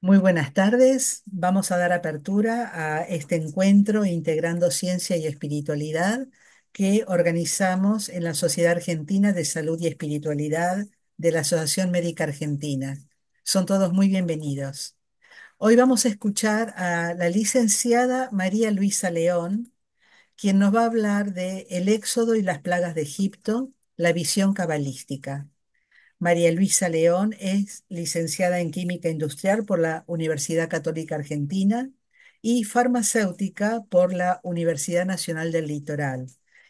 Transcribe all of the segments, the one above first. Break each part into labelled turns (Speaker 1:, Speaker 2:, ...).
Speaker 1: Muy buenas tardes. Vamos a dar apertura a este encuentro integrando ciencia y espiritualidad que organizamos en la Sociedad Argentina de Salud y Espiritualidad de la Asociación Médica Argentina. Son todos muy bienvenidos. Hoy vamos a escuchar a la licenciada María Luisa León, quien nos va a hablar de el éxodo y las plagas de Egipto, la visión cabalística. María Luisa León es licenciada en Química Industrial por la Universidad Católica Argentina y farmacéutica por la Universidad Nacional del Litoral.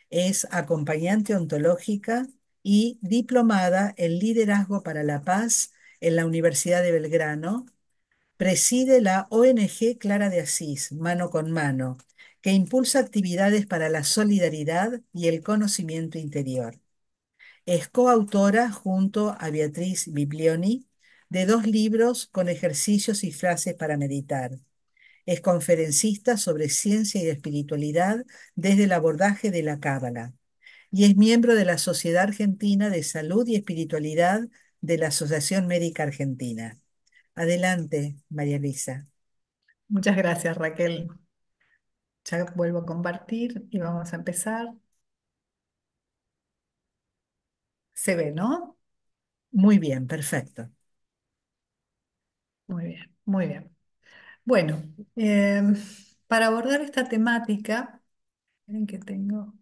Speaker 1: Es acompañante ontológica y diplomada en Liderazgo para la Paz en la Universidad de Belgrano. Preside la ONG Clara de Asís, Mano con Mano, que impulsa actividades para la solidaridad y el conocimiento interior. Es coautora junto a Beatriz Biblioni de dos libros con ejercicios y frases para meditar. Es conferencista sobre ciencia y espiritualidad desde el abordaje de la Cábala y es miembro de la Sociedad Argentina de Salud y Espiritualidad de la Asociación Médica Argentina. Adelante, María Luisa.
Speaker 2: Muchas gracias, Raquel. Ya vuelvo a compartir y vamos a empezar. Se ve, ¿no?
Speaker 1: Muy bien, perfecto.
Speaker 2: Muy bien, muy bien. Bueno, em, para abordar esta temática, miren que tengo.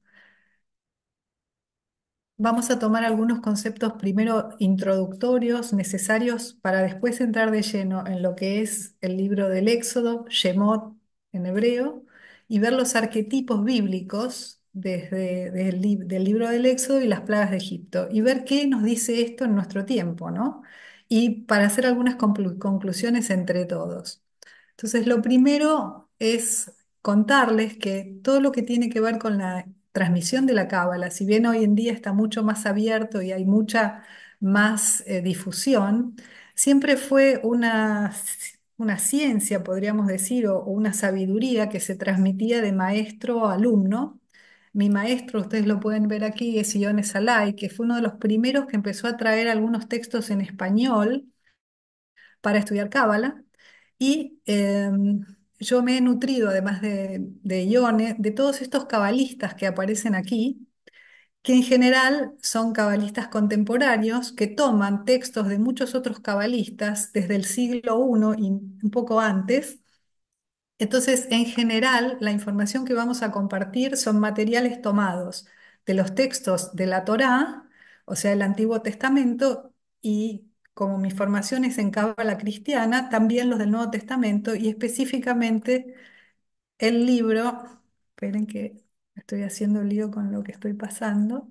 Speaker 2: Vamos a tomar algunos conceptos primero introductorios necesarios para después entrar de lleno en lo que es el libro del Éxodo, Shemot en hebreo, y ver los arquetipos bíblicos del libro del Éxodo y las plagas de Egipto, y ver qué nos dice esto en nuestro tiempo, ¿no? Y para hacer algunas conclusiones entre todos. Entonces, lo primero es contarles que todo lo que tiene que ver con la transmisión de la cábala, si bien hoy en día está mucho más abierto y hay mucha más difusión, siempre fue una ciencia, podríamos decir, o una sabiduría que se transmitía de maestro a alumno. Mi maestro, ustedes lo pueden ver aquí, es Ione Salai, que fue uno de los primeros que empezó a traer algunos textos en español para estudiar cábala. Y yo me he nutrido, además de Ione, de todos estos cabalistas que aparecen aquí, que en general son cabalistas contemporáneos que toman textos de muchos otros cabalistas desde el siglo I y un poco antes. Entonces, en general, la información que vamos a compartir son materiales tomados de los textos de la Torá, o sea, el Antiguo Testamento, y como mi formación es en Cábala cristiana, también los del Nuevo Testamento y específicamente el libro, esperen que estoy haciendo lío con lo que estoy pasando,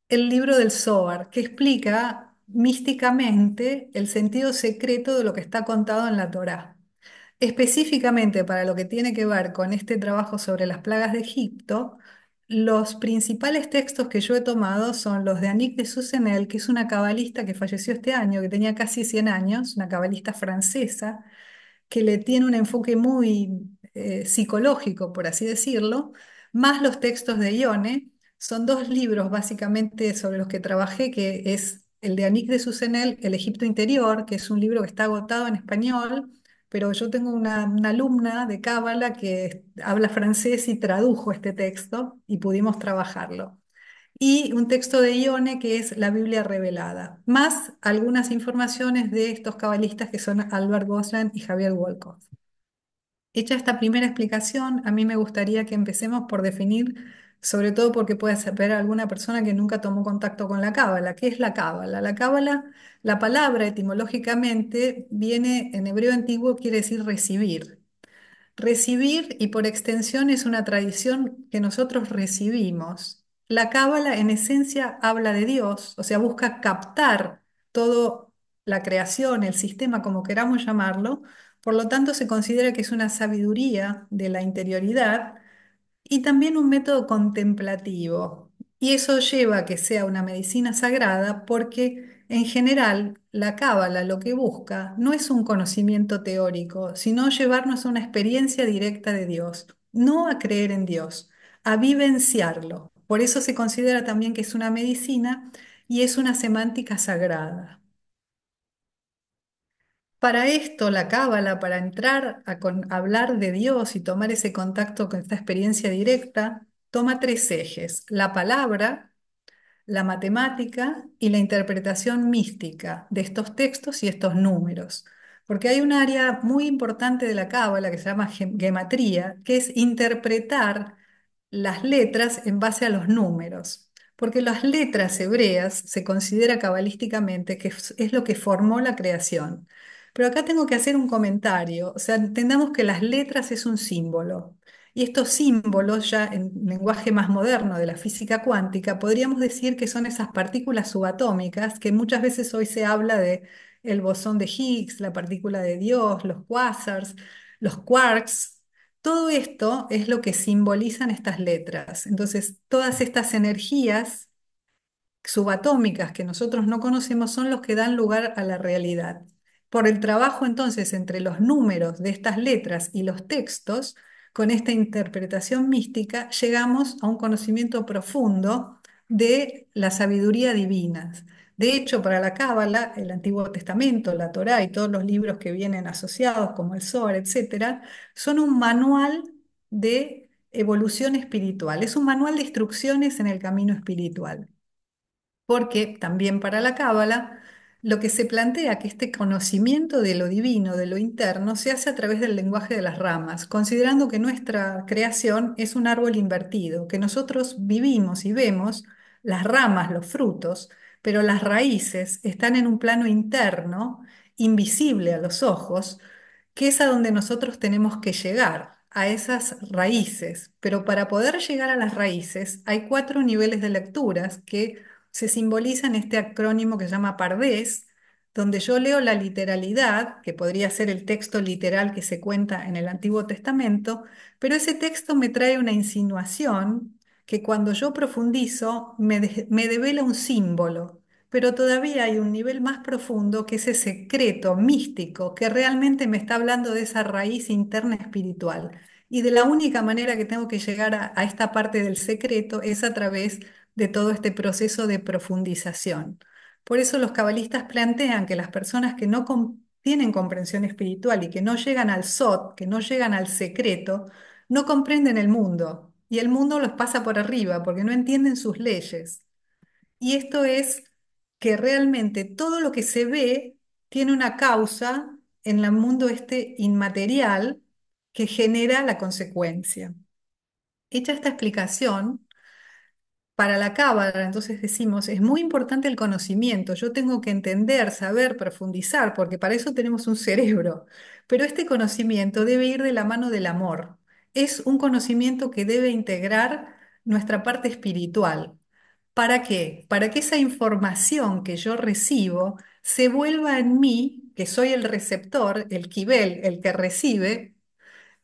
Speaker 2: el libro del Zohar, que explica místicamente el sentido secreto de lo que está contado en la Torá. Específicamente para lo que tiene que ver con este trabajo sobre las plagas de Egipto, los principales textos que yo he tomado son los de Annick de Susenel, que es una cabalista que falleció este año, que tenía casi 100 años, una cabalista francesa, que le tiene un enfoque muy psicológico, por así decirlo, más los textos de Ione. Son dos libros básicamente sobre los que trabajé, que es el de Annick de Susenel, El Egipto Interior, que es un libro que está agotado en español, pero yo tengo una alumna de Cábala que habla francés y tradujo este texto y pudimos trabajarlo. Y un texto de Ione que es la Biblia revelada, más algunas informaciones de estos cabalistas que son Albert Goslan y Javier Wolkoff. Hecha esta primera explicación, a mí me gustaría que empecemos por definir, sobre todo porque puede saber alguna persona que nunca tomó contacto con la cábala. ¿Qué es la cábala? La cábala, la palabra etimológicamente viene en hebreo antiguo, quiere decir recibir. Recibir y por extensión es una tradición que nosotros recibimos. La cábala en esencia habla de Dios, o sea, busca captar toda la creación, el sistema, como queramos llamarlo. Por lo tanto, se considera que es una sabiduría de la interioridad y también un método contemplativo. Y eso lleva a que sea una medicina sagrada porque en general la cábala lo que busca no es un conocimiento teórico, sino llevarnos a una experiencia directa de Dios, no a creer en Dios, a vivenciarlo. Por eso se considera también que es una medicina y es una semántica sagrada. Para esto, la cábala, para entrar a hablar de Dios y tomar ese contacto con esta experiencia directa, toma tres ejes: la palabra, la matemática y la interpretación mística de estos textos y estos números. Porque hay un área muy importante de la cábala que se llama gematría, que es interpretar las letras en base a los números. Porque las letras hebreas se considera cabalísticamente que es lo que formó la creación. Pero acá tengo que hacer un comentario. O sea, entendamos que las letras es un símbolo. Y estos símbolos, ya en lenguaje más moderno de la física cuántica, podríamos decir que son esas partículas subatómicas que muchas veces hoy se habla de el bosón de Higgs, la partícula de Dios, los quasars, los quarks. Todo esto es lo que simbolizan estas letras. Entonces, todas estas energías subatómicas que nosotros no conocemos son los que dan lugar a la realidad. Por el trabajo entonces entre los números de estas letras y los textos, con esta interpretación mística, llegamos a un conocimiento profundo de la sabiduría divina. De hecho, para la Cábala, el Antiguo Testamento, la Torá y todos los libros que vienen asociados, como el Zohar, etcétera, son un manual de evolución espiritual. Es un manual de instrucciones en el camino espiritual, porque también para la Cábala lo que se plantea que este conocimiento de lo divino, de lo interno, se hace a través del lenguaje de las ramas, considerando que nuestra creación es un árbol invertido, que nosotros vivimos y vemos las ramas, los frutos, pero las raíces están en un plano interno, invisible a los ojos, que es a donde nosotros tenemos que llegar, a esas raíces. Pero para poder llegar a las raíces hay cuatro niveles de lecturas que se simboliza en este acrónimo que se llama Pardés, donde yo leo la literalidad, que podría ser el texto literal que se cuenta en el Antiguo Testamento, pero ese texto me trae una insinuación que cuando yo profundizo me devela un símbolo. Pero todavía hay un nivel más profundo que es ese secreto místico que realmente me está hablando de esa raíz interna espiritual. Y de la única manera que tengo que llegar a esta parte del secreto es a través de todo este proceso de profundización. Por eso los cabalistas plantean que las personas que no tienen comprensión espiritual y que no llegan al Sot, que no llegan al secreto, no comprenden el mundo y el mundo los pasa por arriba porque no entienden sus leyes. Y esto es que realmente todo lo que se ve tiene una causa en el mundo este inmaterial que genera la consecuencia. Hecha esta explicación, para la cábala, entonces decimos, es muy importante el conocimiento. Yo tengo que entender, saber, profundizar, porque para eso tenemos un cerebro. Pero este conocimiento debe ir de la mano del amor. Es un conocimiento que debe integrar nuestra parte espiritual. ¿Para qué? Para que esa información que yo recibo se vuelva en mí, que soy el receptor, el quibel, el que recibe,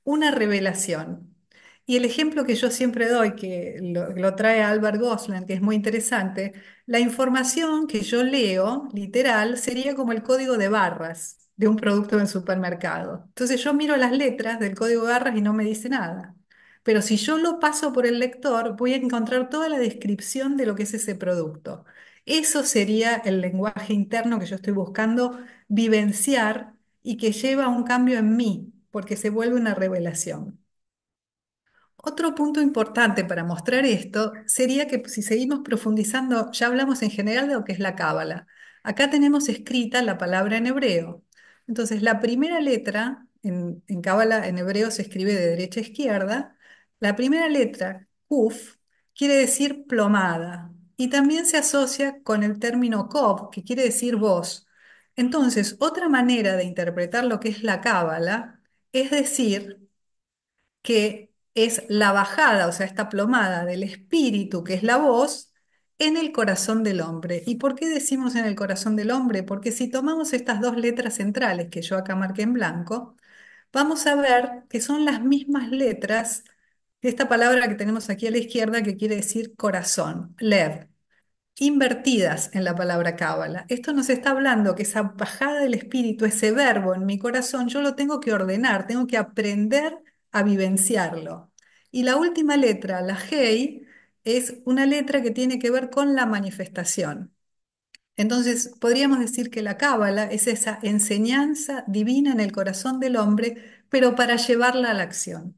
Speaker 2: una revelación. Y el ejemplo que yo siempre doy, que lo trae Albert Gosland, que es muy interesante, la información que yo leo, literal, sería como el código de barras de un producto del supermercado. Entonces yo miro las letras del código de barras y no me dice nada. Pero si yo lo paso por el lector, voy a encontrar toda la descripción de lo que es ese producto. Eso sería el lenguaje interno que yo estoy buscando vivenciar y que lleva a un cambio en mí, porque se vuelve una revelación. Otro punto importante para mostrar esto sería que si seguimos profundizando, ya hablamos en general de lo que es la cábala. Acá tenemos escrita la palabra en hebreo. Entonces, la primera letra en cábala en hebreo se escribe de derecha a izquierda. La primera letra, kuf, quiere decir plomada y también se asocia con el término kov, que quiere decir voz. Entonces, otra manera de interpretar lo que es la cábala es decir que es la bajada, o sea, esta plomada del espíritu, que es la voz, en el corazón del hombre. ¿Y por qué decimos en el corazón del hombre? Porque si tomamos estas dos letras centrales que yo acá marqué en blanco, vamos a ver que son las mismas letras de esta palabra que tenemos aquí a la izquierda que quiere decir corazón, lev, invertidas en la palabra cábala. Esto nos está hablando que esa bajada del espíritu, ese verbo en mi corazón, yo lo tengo que ordenar, tengo que aprender a vivenciarlo. Y la última letra, la Hei, es una letra que tiene que ver con la manifestación. Entonces, podríamos decir que la Cábala es esa enseñanza divina en el corazón del hombre, pero para llevarla a la acción.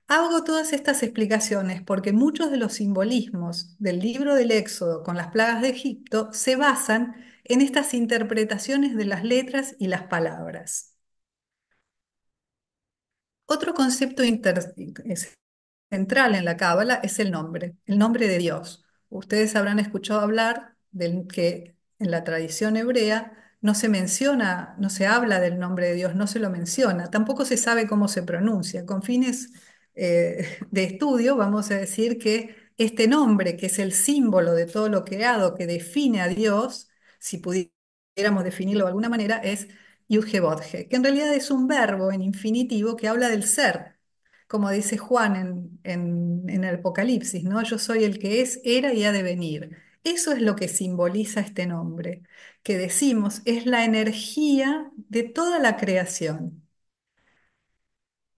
Speaker 2: Hago todas estas explicaciones porque muchos de los simbolismos del libro del Éxodo con las plagas de Egipto se basan en estas interpretaciones de las letras y las palabras. Otro concepto central en la Cábala es el nombre de Dios. Ustedes habrán escuchado hablar del que en la tradición hebrea no se menciona, no se habla del nombre de Dios, no se lo menciona, tampoco se sabe cómo se pronuncia. Con fines de estudio, vamos a decir que este nombre, que es el símbolo de todo lo creado, que define a Dios, si pudiéramos definirlo de alguna manera, es Yud-Heh-Vod-Heh, que en realidad es un verbo en infinitivo que habla del ser, como dice Juan en el Apocalipsis, ¿no? Yo soy el que es, era y ha de venir. Eso es lo que simboliza este nombre, que decimos es la energía de toda la creación,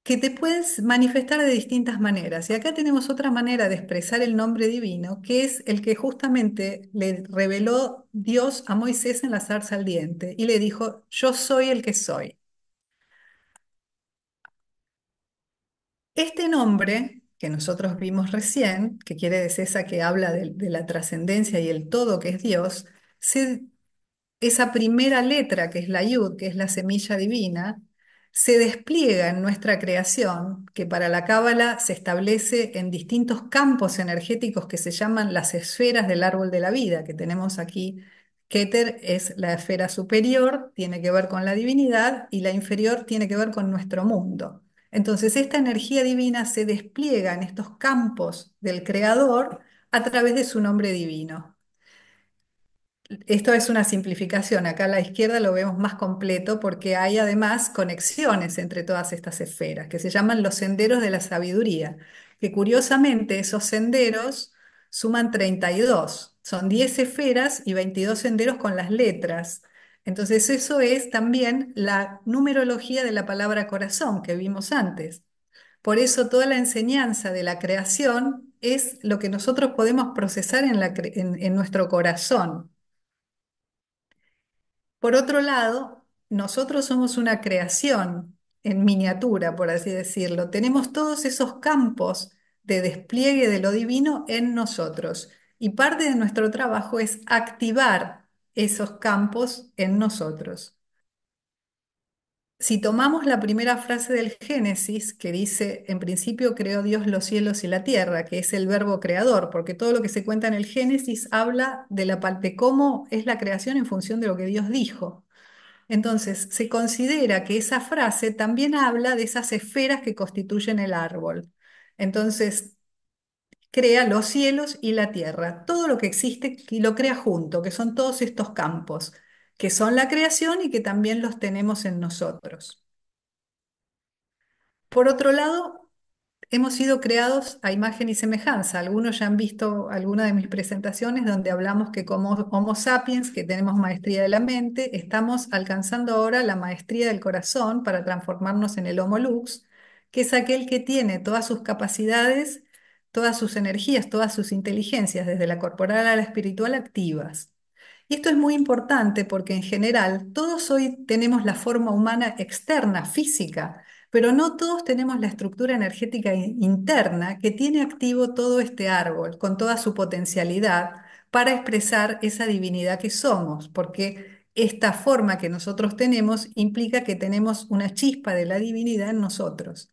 Speaker 2: que te puedes manifestar de distintas maneras. Y acá tenemos otra manera de expresar el nombre divino, que es el que justamente le reveló Dios a Moisés en la zarza ardiente y le dijo, yo soy el que soy. Este nombre que nosotros vimos recién, que quiere decir esa que habla de la trascendencia y el todo que es Dios, esa primera letra que es la Yud, que es la semilla divina, se despliega en nuestra creación, que para la Cábala se establece en distintos campos energéticos que se llaman las esferas del árbol de la vida, que tenemos aquí. Keter es la esfera superior, tiene que ver con la divinidad, y la inferior tiene que ver con nuestro mundo. Entonces, esta energía divina se despliega en estos campos del Creador a través de su nombre divino. Esto es una simplificación. Acá a la izquierda lo vemos más completo porque hay además conexiones entre todas estas esferas que se llaman los senderos de la sabiduría, que curiosamente esos senderos suman 32. Son 10 esferas y 22 senderos con las letras. Entonces eso es también la numerología de la palabra corazón que vimos antes. Por eso toda la enseñanza de la creación es lo que nosotros podemos procesar en nuestro corazón. Por otro lado, nosotros somos una creación en miniatura, por así decirlo. Tenemos todos esos campos de despliegue de lo divino en nosotros. Y parte de nuestro trabajo es activar esos campos en nosotros. Si tomamos la primera frase del Génesis, que dice, en principio creó Dios los cielos y la tierra, que es el verbo creador, porque todo lo que se cuenta en el Génesis habla de cómo es la creación en función de lo que Dios dijo. Entonces, se considera que esa frase también habla de esas esferas que constituyen el árbol. Entonces, crea los cielos y la tierra, todo lo que existe y lo crea junto, que son todos estos campos, que son la creación y que también los tenemos en nosotros. Por otro lado, hemos sido creados a imagen y semejanza. Algunos ya han visto alguna de mis presentaciones donde hablamos que como Homo sapiens, que tenemos maestría de la mente, estamos alcanzando ahora la maestría del corazón para transformarnos en el Homo lux, que es aquel que tiene todas sus capacidades, todas sus energías, todas sus inteligencias, desde la corporal a la espiritual, activas. Y esto es muy importante porque en general todos hoy tenemos la forma humana externa, física, pero no todos tenemos la estructura energética interna que tiene activo todo este árbol con toda su potencialidad para expresar esa divinidad que somos, porque esta forma que nosotros tenemos implica que tenemos una chispa de la divinidad en nosotros.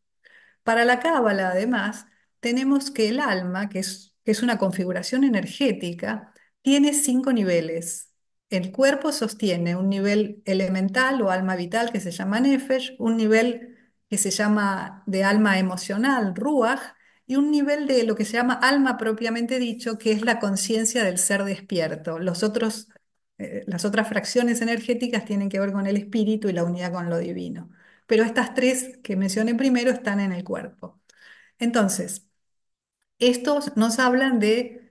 Speaker 2: Para la Cábala, además, tenemos que el alma, que es una configuración energética, tiene 5 niveles. El cuerpo sostiene un nivel elemental o alma vital que se llama Nefesh, un nivel que se llama de alma emocional, Ruach, y un nivel de lo que se llama alma propiamente dicho, que es la conciencia del ser despierto. Las otras fracciones energéticas tienen que ver con el espíritu y la unidad con lo divino, pero estas tres que mencioné primero están en el cuerpo. Entonces, estos nos hablan de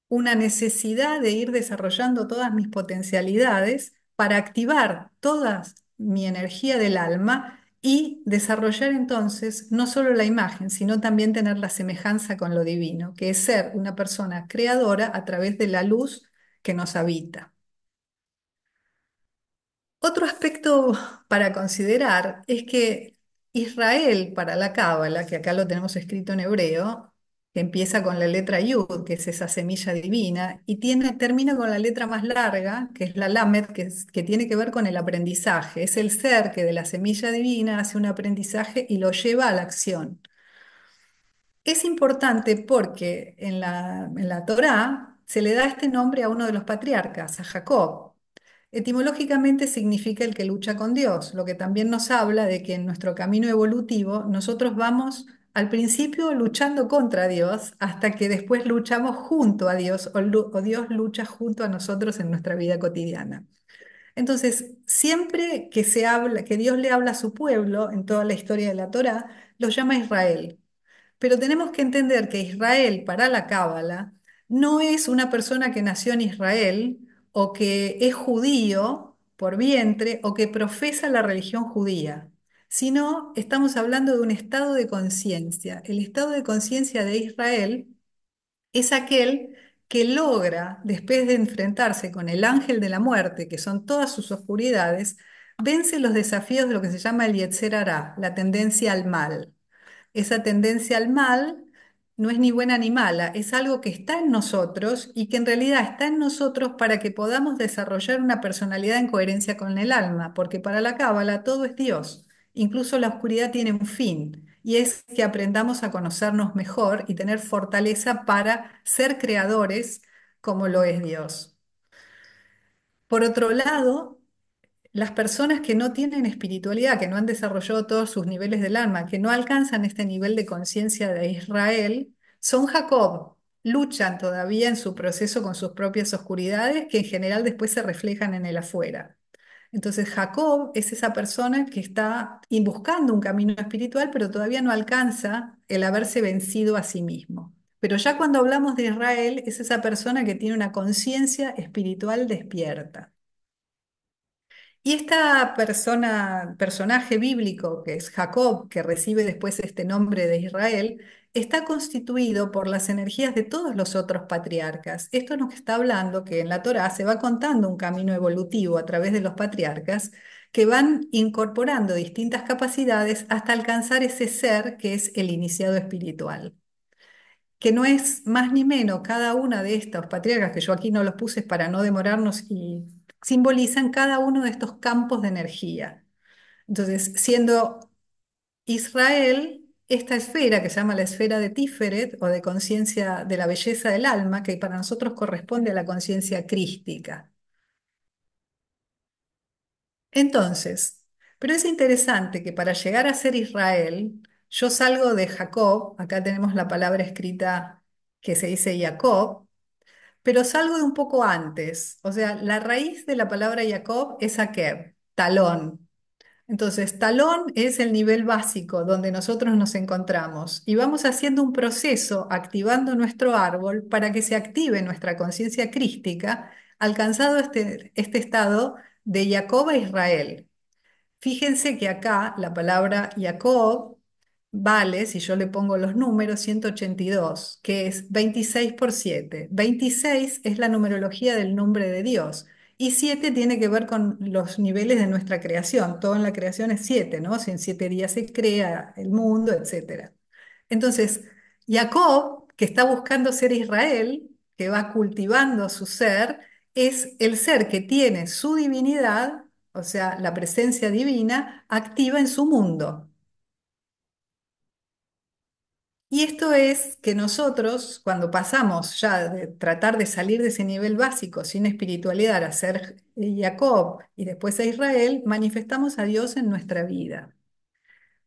Speaker 2: una necesidad de ir desarrollando todas mis potencialidades para activar toda mi energía del alma y desarrollar entonces no solo la imagen, sino también tener la semejanza con lo divino, que es ser una persona creadora a través de la luz que nos habita. Otro aspecto para considerar es que Israel para la Cábala, que acá lo tenemos escrito en hebreo, que empieza con la letra Yud, que es esa semilla divina, y termina con la letra más larga, que es la Lamed, que tiene que ver con el aprendizaje. Es el ser que de la semilla divina hace un aprendizaje y lo lleva a la acción. Es importante porque en la Torá se le da este nombre a uno de los patriarcas, a Jacob. Etimológicamente significa el que lucha con Dios, lo que también nos habla de que en nuestro camino evolutivo nosotros vamos al principio luchando contra Dios hasta que después luchamos junto a Dios o Dios lucha junto a nosotros en nuestra vida cotidiana. Entonces, siempre que se habla, que Dios le habla a su pueblo en toda la historia de la Torá, lo llama Israel. Pero tenemos que entender que Israel para la Cábala no es una persona que nació en Israel o que es judío por vientre o que profesa la religión judía, sino estamos hablando de un estado de conciencia. El estado de conciencia de Israel es aquel que logra, después de enfrentarse con el ángel de la muerte, que son todas sus oscuridades, vence los desafíos de lo que se llama el Yetzer Hará, la tendencia al mal. Esa tendencia al mal no es ni buena ni mala, es algo que está en nosotros y que en realidad está en nosotros para que podamos desarrollar una personalidad en coherencia con el alma, porque para la Cábala todo es Dios, incluso la oscuridad tiene un fin, y es que aprendamos a conocernos mejor y tener fortaleza para ser creadores como lo es Dios. Por otro lado, las personas que no tienen espiritualidad, que no han desarrollado todos sus niveles del alma, que no alcanzan este nivel de conciencia de Israel, son Jacob. Luchan todavía en su proceso con sus propias oscuridades, que en general después se reflejan en el afuera. Entonces Jacob es esa persona que está buscando un camino espiritual, pero todavía no alcanza el haberse vencido a sí mismo. Pero ya cuando hablamos de Israel, es esa persona que tiene una conciencia espiritual despierta. Y esta personaje bíblico, que es Jacob, que recibe después este nombre de Israel, está constituido por las energías de todos los otros patriarcas. Esto nos está hablando que en la Torá se va contando un camino evolutivo a través de los patriarcas que van incorporando distintas capacidades hasta alcanzar ese ser que es el iniciado espiritual, que no es más ni menos cada una de estos patriarcas, que yo aquí no los puse para no demorarnos, y simbolizan cada uno de estos campos de energía. Entonces, siendo Israel esta esfera que se llama la esfera de Tiferet o de conciencia de la belleza del alma, que para nosotros corresponde a la conciencia crística. Entonces, pero es interesante que para llegar a ser Israel, yo salgo de Jacob, acá tenemos la palabra escrita que se dice Jacob, pero salgo de un poco antes. O sea, la raíz de la palabra Jacob es Akeb, talón. Entonces, talón es el nivel básico donde nosotros nos encontramos y vamos haciendo un proceso activando nuestro árbol para que se active nuestra conciencia crística, alcanzado este estado de Jacob a Israel. Fíjense que acá la palabra Jacob vale, si yo le pongo los números, 182, que es 26 por 7. 26 es la numerología del nombre de Dios y 7 tiene que ver con los niveles de nuestra creación. Todo en la creación es 7, ¿no? Si en 7 días se crea el mundo, etcétera. Entonces, Jacob, que está buscando ser Israel, que va cultivando su ser, es el ser que tiene su divinidad, o sea, la presencia divina, activa en su mundo. Y esto es que nosotros, cuando pasamos ya de tratar de salir de ese nivel básico sin espiritualidad a ser Jacob y después a Israel, manifestamos a Dios en nuestra vida.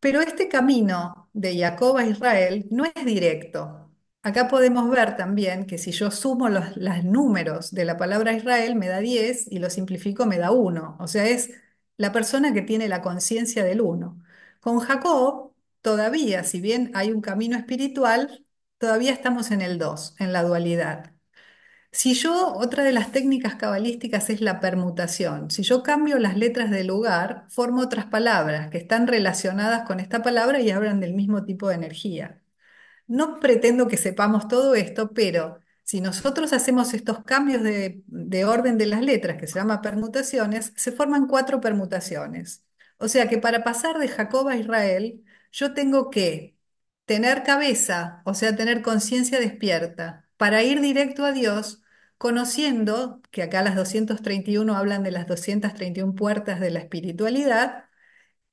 Speaker 2: Pero este camino de Jacob a Israel no es directo. Acá podemos ver también que si yo sumo los números de la palabra Israel me da 10 y lo simplifico me da uno. O sea, es la persona que tiene la conciencia del uno. Con Jacob, todavía, si bien hay un camino espiritual, todavía estamos en el 2, en la dualidad. Si yo, otra de las técnicas cabalísticas es la permutación. Si yo cambio las letras del lugar, formo otras palabras que están relacionadas con esta palabra y hablan del mismo tipo de energía. No pretendo que sepamos todo esto, pero Si nosotros hacemos estos cambios de orden de las letras, que se llama permutaciones, se forman cuatro permutaciones. O sea que para pasar de Jacob a Israel, yo tengo que tener cabeza, o sea, tener conciencia despierta, para ir directo a Dios, conociendo que acá las 231 hablan de las 231 puertas de la espiritualidad,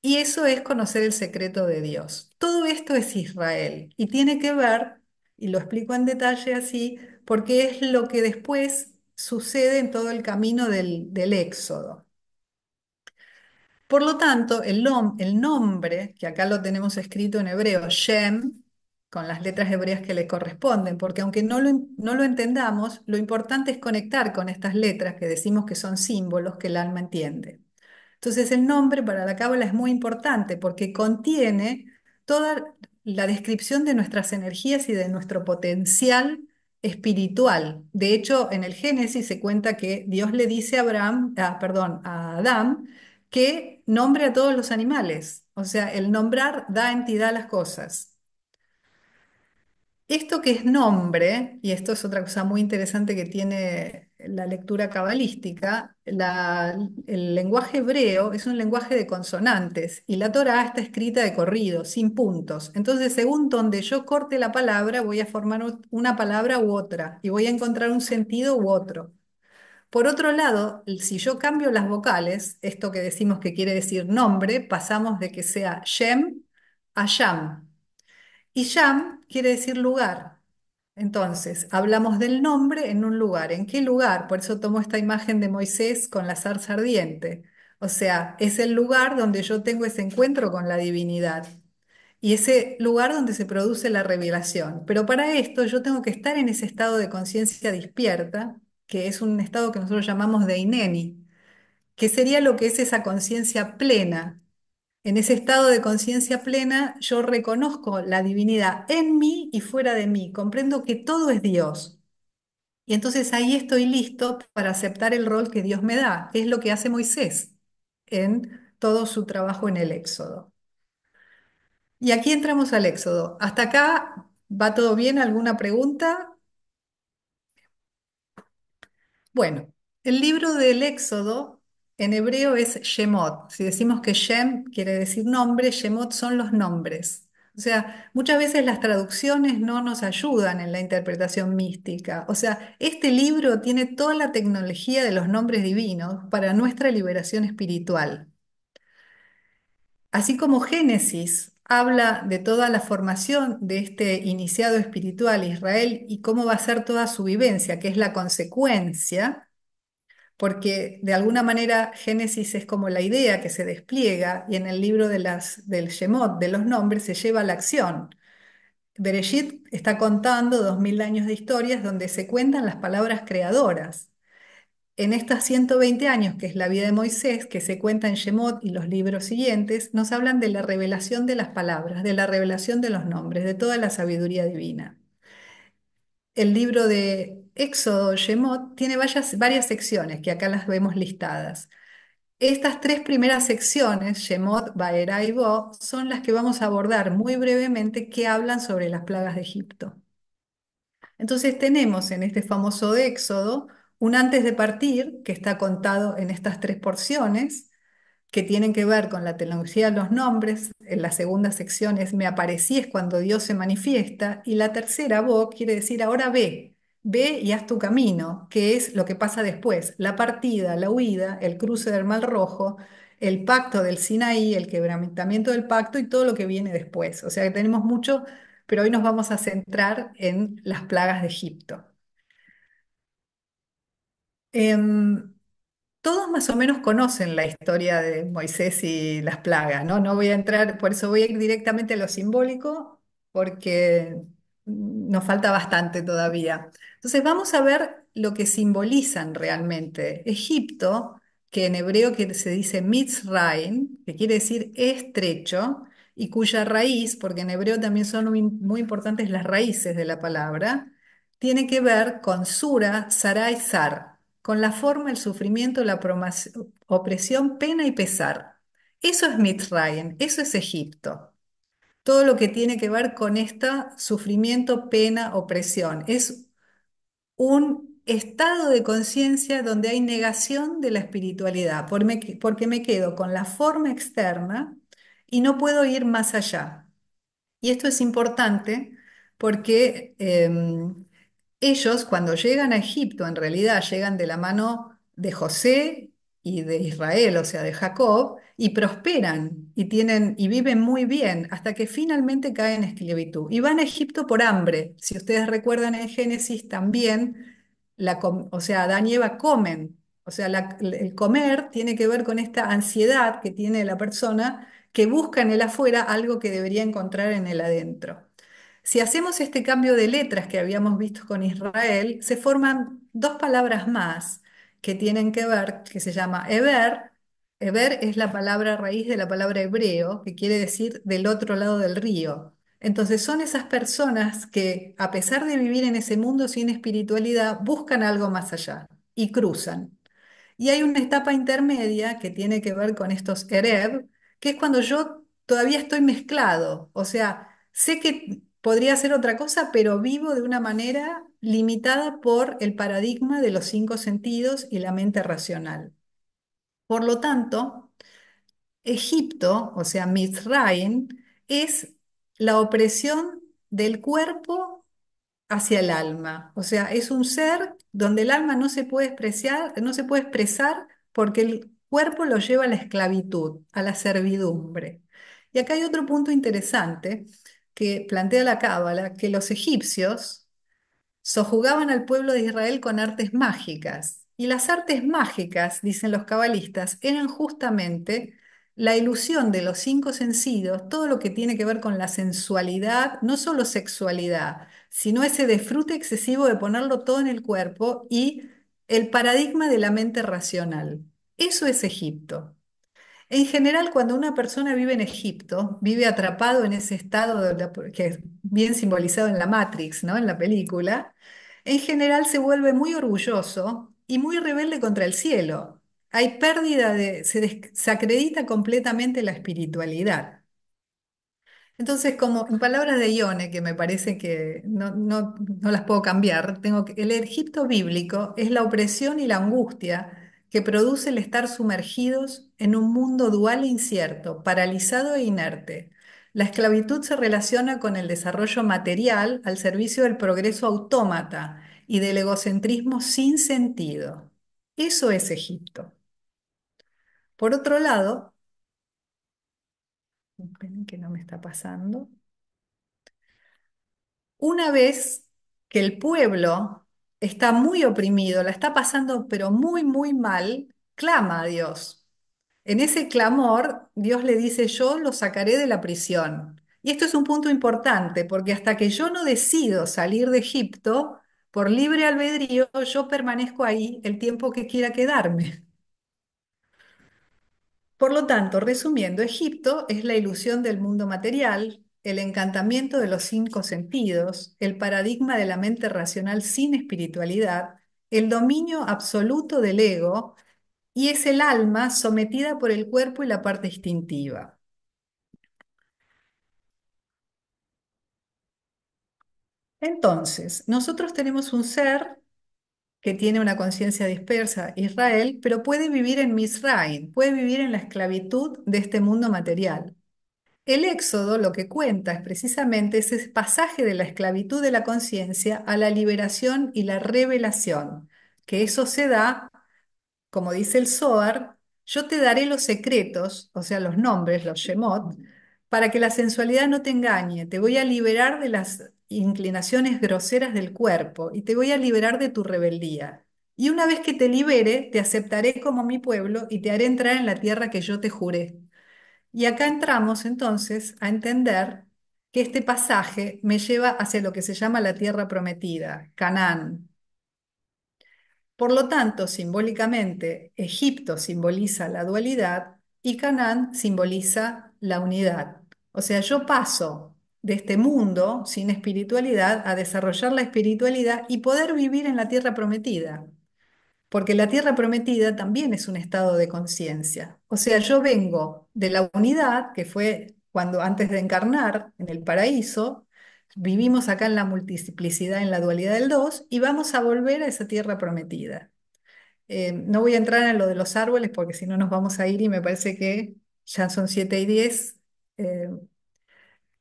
Speaker 2: y eso es conocer el secreto de Dios. Todo esto es Israel y tiene que ver, y lo explico en detalle así, porque es lo que después sucede en todo el camino del Éxodo. Por lo tanto, el nombre, que acá lo tenemos escrito en hebreo, Shem, con las letras hebreas que le corresponden, porque aunque no lo entendamos, lo importante es conectar con estas letras que decimos que son símbolos que el alma entiende. Entonces el nombre para la cábala es muy importante porque contiene toda la descripción de nuestras energías y de nuestro potencial espiritual. De hecho, en el Génesis se cuenta que Dios le dice a perdón, a Adán que nombre a todos los animales. O sea, el nombrar da entidad a las cosas. Esto que es nombre, y esto es otra cosa muy interesante que tiene la lectura cabalística, el lenguaje hebreo es un lenguaje de consonantes y la Torá está escrita de corrido, sin puntos. Entonces, según donde yo corte la palabra, voy a formar una palabra u otra y voy a encontrar un sentido u otro. Por otro lado, si yo cambio las vocales, esto que decimos que quiere decir nombre, pasamos de que sea Shem a Sham. Y Yam quiere decir lugar. Entonces, hablamos del nombre en un lugar. ¿En qué lugar? Por eso tomo esta imagen de Moisés con la zarza ardiente. O sea, es el lugar donde yo tengo ese encuentro con la divinidad y ese lugar donde se produce la revelación. Pero para esto yo tengo que estar en ese estado de conciencia despierta, que es un estado que nosotros llamamos de Ineni, que sería lo que es esa conciencia plena. En ese estado de conciencia plena, yo reconozco la divinidad en mí y fuera de mí. Comprendo que todo es Dios. Y entonces ahí estoy listo para aceptar el rol que Dios me da, que es lo que hace Moisés en todo su trabajo en el Éxodo. Y aquí entramos al Éxodo. ¿Hasta acá va todo bien? ¿Alguna pregunta? Bueno, el libro del Éxodo en hebreo es Shemot. Si decimos que Shem quiere decir nombre, Shemot son los nombres. O sea, muchas veces las traducciones no nos ayudan en la interpretación mística. O sea, este libro tiene toda la tecnología de los nombres divinos para nuestra liberación espiritual. Así como Génesis habla de toda la formación de este iniciado espiritual Israel y cómo va a ser toda su vivencia, que es la consecuencia, porque de alguna manera Génesis es como la idea que se despliega y en el libro del Shemot, de los nombres, se lleva a la acción. Bereshit está contando 2000 años de historias donde se cuentan las palabras creadoras. En estos 120 años, que es la vida de Moisés, que se cuenta en Shemot y los libros siguientes, nos hablan de la revelación de las palabras, de la revelación de los nombres, de toda la sabiduría divina. El libro de Éxodo, Shemot, tiene varias secciones que acá las vemos listadas. Estas tres primeras secciones, Shemot, Baerá y Bo, son las que vamos a abordar muy brevemente que hablan sobre las plagas de Egipto. Entonces tenemos en este famoso Éxodo un antes de partir que está contado en estas tres porciones que tienen que ver con la tecnología de los nombres. En la segunda sección es me aparecí es cuando Dios se manifiesta y la tercera Bo quiere decir ahora ve y haz tu camino, que es lo que pasa después, la partida, la huida, el cruce del Mar Rojo, el pacto del Sinaí, el quebrantamiento del pacto y todo lo que viene después. O sea que tenemos mucho, pero hoy nos vamos a centrar en las plagas de Egipto. Em, Todos más o menos conocen la historia de Moisés y las plagas, ¿no? No voy a entrar, por eso voy a ir directamente a lo simbólico, porque nos falta bastante todavía. Entonces vamos a ver lo que simbolizan realmente. Egipto, que en hebreo que se dice Mitzrayim, que quiere decir estrecho, y cuya raíz, porque en hebreo también son muy importantes las raíces de la palabra, tiene que ver con Sura, Sará y Sar, con la forma, el sufrimiento, la opresión, pena y pesar. Eso es Mitzrayim, eso es Egipto. Todo lo que tiene que ver con este sufrimiento, pena, opresión. Es un estado de conciencia donde hay negación de la espiritualidad, porque me quedo con la forma externa y no puedo ir más allá. Y esto es importante porque ellos cuando llegan a Egipto, en realidad llegan de la mano de José y de Israel, o sea, de Jacob, y prosperan y tienen y viven muy bien hasta que finalmente caen en esclavitud. Y van a Egipto por hambre. Si ustedes recuerdan en Génesis también, o sea, Adán y Eva comen. O sea, el comer tiene que ver con esta ansiedad que tiene la persona que busca en el afuera algo que debería encontrar en el adentro. Si hacemos este cambio de letras que habíamos visto con Israel, se forman dos palabras más que tienen que ver, que se llama Eber. Eber es la palabra raíz de la palabra hebreo, que quiere decir del otro lado del río. Entonces son esas personas que, a pesar de vivir en ese mundo sin espiritualidad, buscan algo más allá y cruzan. Y hay una etapa intermedia que tiene que ver con estos Ereb, que es cuando yo todavía estoy mezclado. O sea, sé que podría hacer otra cosa, pero vivo de una manera limitada por el paradigma de los cinco sentidos y la mente racional. Por lo tanto, Egipto, o sea, Mizraim, es la opresión del cuerpo hacia el alma. O sea, es un ser donde el alma no se puede expresar, no se puede expresar porque el cuerpo lo lleva a la esclavitud, a la servidumbre. Y acá hay otro punto interesante que plantea la Cábala, que los egipcios sojugaban al pueblo de Israel con artes mágicas. Y las artes mágicas, dicen los cabalistas, eran justamente la ilusión de los cinco sentidos, todo lo que tiene que ver con la sensualidad, no solo sexualidad, sino ese disfrute excesivo de ponerlo todo en el cuerpo y el paradigma de la mente racional. Eso es Egipto. En general, cuando una persona vive en Egipto, vive atrapado en ese estado que es bien simbolizado en la Matrix, ¿no? En la película, en general se vuelve muy orgulloso y muy rebelde contra el cielo. Hay pérdida se acredita completamente la espiritualidad. Entonces, como en palabras de Ione, que me parece que no las puedo cambiar, el Egipto bíblico es la opresión y la angustia que produce el estar sumergidos en un mundo dual e incierto, paralizado e inerte. La esclavitud se relaciona con el desarrollo material al servicio del progreso autómata y del egocentrismo sin sentido. Eso es Egipto. Por otro lado, esperen que no me está pasando. Una vez que el pueblo está muy oprimido, la está pasando pero muy, muy mal, clama a Dios. En ese clamor, Dios le dice, yo lo sacaré de la prisión. Y esto es un punto importante, porque hasta que yo no decido salir de Egipto, por libre albedrío, yo permanezco ahí el tiempo que quiera quedarme. Por lo tanto, resumiendo, Egipto es la ilusión del mundo material, el encantamiento de los cinco sentidos, el paradigma de la mente racional sin espiritualidad, el dominio absoluto del ego y es el alma sometida por el cuerpo y la parte instintiva. Entonces, nosotros tenemos un ser que tiene una conciencia dispersa, Israel, pero puede vivir en Misraim, puede vivir en la esclavitud de este mundo material. El Éxodo lo que cuenta es precisamente ese pasaje de la esclavitud de la conciencia a la liberación y la revelación, que eso se da, como dice el Zohar, yo te daré los secretos, o sea, los nombres, los Shemot, para que la sensualidad no te engañe, te voy a liberar de las inclinaciones groseras del cuerpo y te voy a liberar de tu rebeldía. Y una vez que te libere, te aceptaré como mi pueblo y te haré entrar en la tierra que yo te juré. Y acá entramos entonces a entender que este pasaje me lleva hacia lo que se llama la tierra prometida, Canaán. Por lo tanto, simbólicamente, Egipto simboliza la dualidad y Canaán simboliza la unidad. O sea, yo paso de este mundo sin espiritualidad a desarrollar la espiritualidad y poder vivir en la tierra prometida. Porque la tierra prometida también es un estado de conciencia. O sea, yo vengo de la unidad, que fue cuando antes de encarnar en el paraíso, Vivimos acá en la multiplicidad, en la dualidad del dos, y vamos a volver a esa tierra prometida. No voy a entrar en lo de los árboles porque si no nos vamos a ir y me parece que ya son 7:10. Eh,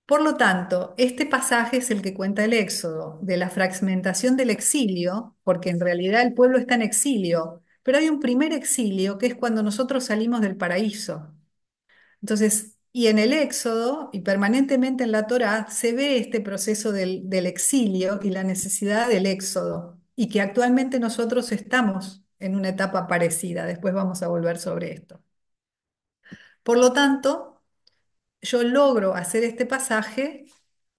Speaker 2: por lo tanto, este pasaje es el que cuenta el Éxodo, de la fragmentación del exilio, porque en realidad el pueblo está en exilio, pero hay un primer exilio que es cuando nosotros salimos del paraíso. Entonces, y en el Éxodo y permanentemente en la Torá se ve este proceso del exilio y la necesidad del éxodo, y que actualmente nosotros estamos en una etapa parecida. Después vamos a volver sobre esto. Por lo tanto, yo logro hacer este pasaje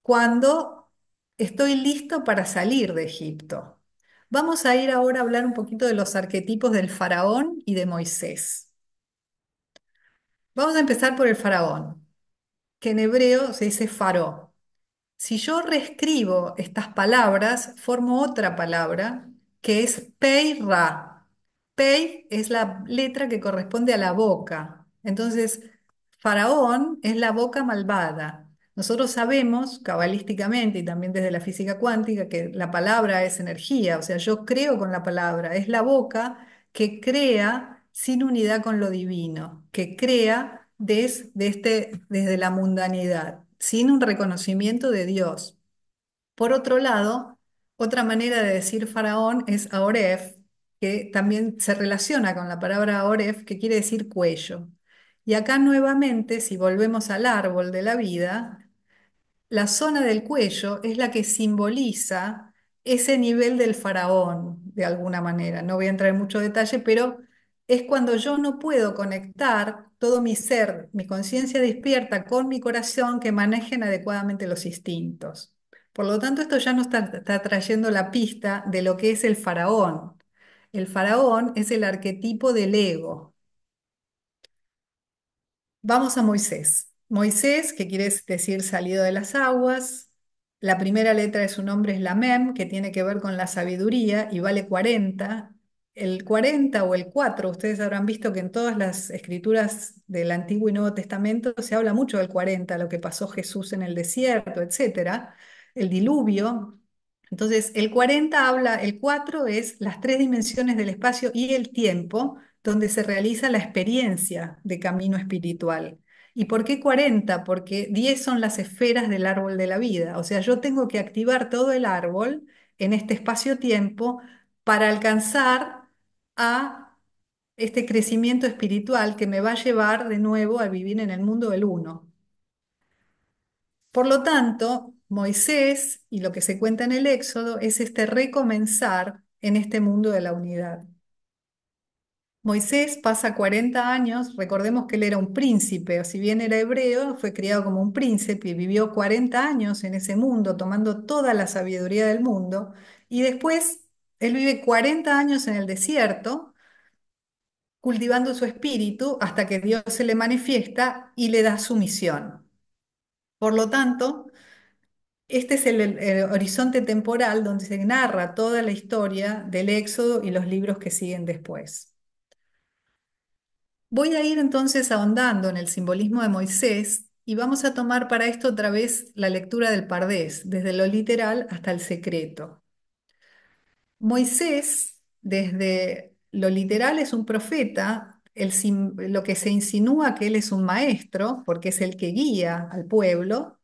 Speaker 2: cuando estoy listo para salir de Egipto. Vamos a ir ahora a hablar un poquito de los arquetipos del faraón y de Moisés. Vamos a empezar por el faraón, que en hebreo se dice faró. Si yo reescribo estas palabras, formo otra palabra que es pei-ra. Pei es la letra que corresponde a la boca. Entonces, faraón es la boca malvada. Nosotros sabemos cabalísticamente y también desde la física cuántica que la palabra es energía, o sea, yo creo con la palabra, es la boca que crea unidad con lo divino, que crea desde la mundanidad, sin un reconocimiento de Dios. Por otro lado, otra manera de decir faraón es Aoref, que también se relaciona con la palabra Aoref, que quiere decir cuello. Y acá nuevamente, si volvemos al árbol de la vida, la zona del cuello es la que simboliza ese nivel del faraón, de alguna manera. No voy a entrar en mucho detalle, pero es cuando yo no puedo conectar todo mi ser, mi conciencia despierta con mi corazón que manejen adecuadamente los instintos. Por lo tanto, esto ya nos está trayendo la pista de lo que es el faraón. El faraón es el arquetipo del ego. Vamos a Moisés. Moisés, que quiere decir salido de las aguas. La primera letra de su nombre es la Mem, que tiene que ver con la sabiduría y vale 40. El 40 o el 4, ustedes habrán visto que en todas las escrituras del Antiguo y Nuevo Testamento se habla mucho del 40, lo que pasó Jesús en el desierto, etcétera, el diluvio. Entonces, el 40 habla, el 4 es las tres dimensiones del espacio y el tiempo donde se realiza la experiencia de camino espiritual. ¿Y por qué 40? Porque 10 son las esferas del árbol de la vida. O sea, yo tengo que activar todo el árbol en este espacio-tiempo para alcanzar a este crecimiento espiritual que me va a llevar de nuevo a vivir en el mundo del uno. Por lo tanto, Moisés y lo que se cuenta en el Éxodo es este recomenzar en este mundo de la unidad. Moisés pasa 40 años, recordemos que él era un príncipe, o si bien era hebreo, fue criado como un príncipe y vivió 40 años en ese mundo, tomando toda la sabiduría del mundo, y después él vive 40 años en el desierto, cultivando su espíritu hasta que Dios se le manifiesta y le da su misión. Por lo tanto, este es el horizonte temporal donde se narra toda la historia del Éxodo y los libros que siguen después. Voy a ir entonces ahondando en el simbolismo de Moisés y vamos a tomar para esto otra vez la lectura del Pardés, desde lo literal hasta el secreto. Moisés, desde lo literal, es un profeta, lo que se insinúa que él es un maestro, porque es el que guía al pueblo.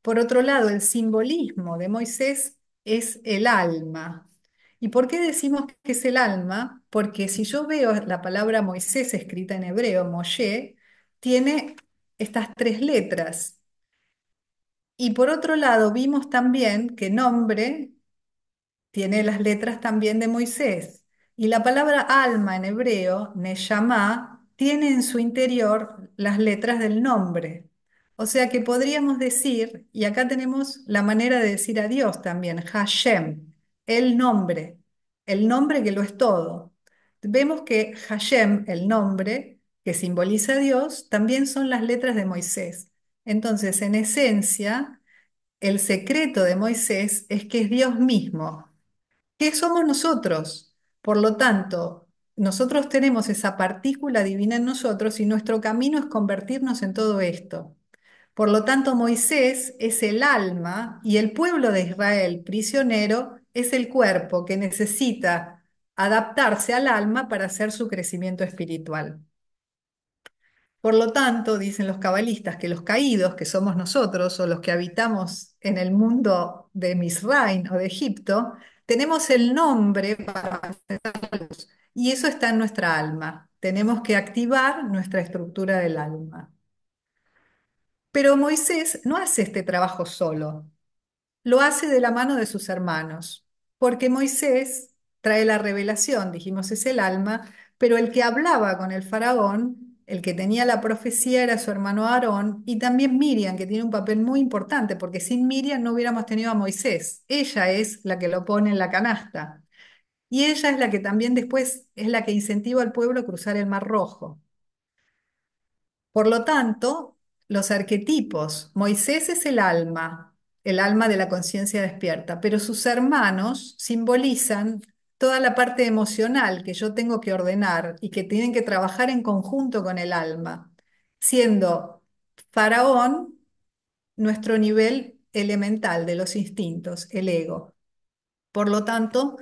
Speaker 2: Por otro lado, el simbolismo de Moisés es el alma. ¿Y por qué decimos que es el alma? Porque si yo veo la palabra Moisés escrita en hebreo, Moshe, tiene estas tres letras. Y por otro lado, vimos también que nombre tiene las letras también de Moisés. Y la palabra alma en hebreo, neshama, tiene en su interior las letras del nombre. O sea que podríamos decir, y acá tenemos la manera de decir a Dios también, Hashem, el nombre que lo es todo. Vemos que Hashem, el nombre que simboliza a Dios, también son las letras de Moisés. Entonces, en esencia, el secreto de Moisés es que es Dios mismo. ¿Qué somos nosotros? Por lo tanto, nosotros tenemos esa partícula divina en nosotros y nuestro camino es convertirnos en todo esto. Por lo tanto, Moisés es el alma y el pueblo de Israel prisionero es el cuerpo que necesita adaptarse al alma para hacer su crecimiento espiritual. Por lo tanto, dicen los cabalistas que los caídos, que somos nosotros o los que habitamos en el mundo de Misraim o de Egipto, tenemos el nombre para manifestar la luz y eso está en nuestra alma. Tenemos que activar nuestra estructura del alma. Pero Moisés no hace este trabajo solo, lo hace de la mano de sus hermanos, porque Moisés trae la revelación, dijimos es el alma, pero el que hablaba con el faraón, el que tenía la profecía era su hermano Aarón y también Miriam, que tiene un papel muy importante, porque sin Miriam no hubiéramos tenido a Moisés. Ella es la que lo pone en la canasta y ella es la que también después es la que incentiva al pueblo a cruzar el Mar Rojo. Por lo tanto, los arquetipos, Moisés es el alma de la conciencia despierta, pero sus hermanos simbolizan toda la parte emocional que yo tengo que ordenar y que tienen que trabajar en conjunto con el alma, siendo Faraón nuestro nivel elemental de los instintos, el ego. Por lo tanto,